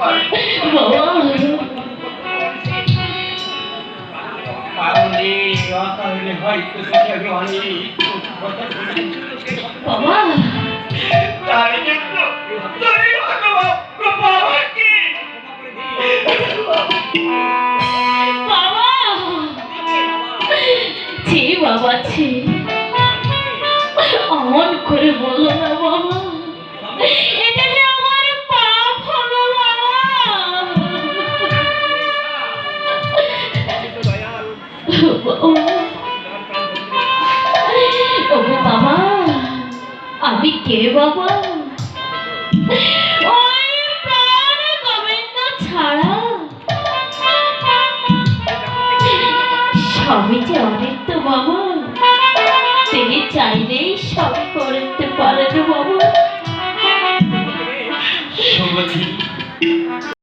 বাবা কারণে অকারণে হয়তো তোকে আমি অনেক কথা বলেছি বাবা তার জন্য তোর বাবাকে বাবা ছি বাবা ছি অমন করে বলো না বাবা এটা যে আমার পাপ হলো বাবা ওগো বাবা আমি কে বাবা